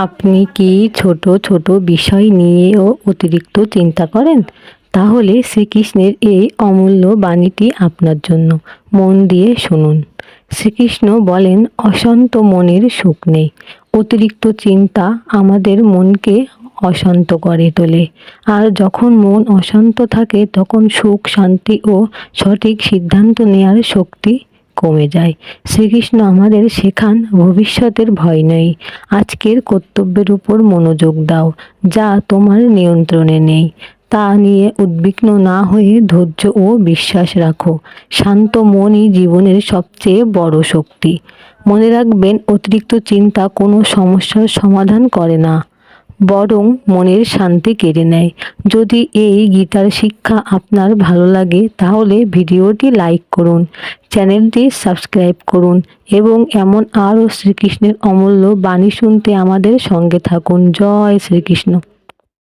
আপনি কি ছোট ছোট বিষয় নিয়েও অতিরিক্ত চিন্তা করেন? তাহলে শ্রীকৃষ্ণের এই অমূল্য বাণীটি আপনার জন্য। মন দিয়ে শুনুন। শ্রীকৃষ্ণ বলেন, অশান্ত মনের সুখ নেই। অতিরিক্ত চিন্তা আমাদের মনকে অশান্ত করে তোলে। আর যখন মন অশান্ত থাকে তখন সুখ, শান্তি ও সঠিক সিদ্ধান্ত নেওয়ার শক্তি কমে যায়। শ্রীকৃষ্ণ আমাদের শেখান, ভবিষ্যতের ভয় নেই, আজকের কর্তব্যের উপর মনোযোগ দাও, যা তোমার নিয়ন্ত্রণে নেই তা নিয়ে উদ্বিগ্ন না হয়ে ধৈর্য ও বিশ্বাস রাখো। শান্ত মনই জীবনের সবচেয়ে বড় শক্তি। মনে রাখবেন, অতিরিক্ত চিন্তা কোনো সমস্যার সমাধান করে না, বরং মনের শান্তি কেড়ে নেয়। যদি এই গীতার শিক্ষা আপনার ভালো লাগে তাহলে ভিডিওটি লাইক করুন, চ্যানেলটি সাবস্ক্রাইব করুন এবং এমন আরও শ্রীকৃষ্ণের অমূল্য বাণী শুনতে আমাদের সঙ্গে থাকুন। জয় শ্রীকৃষ্ণ।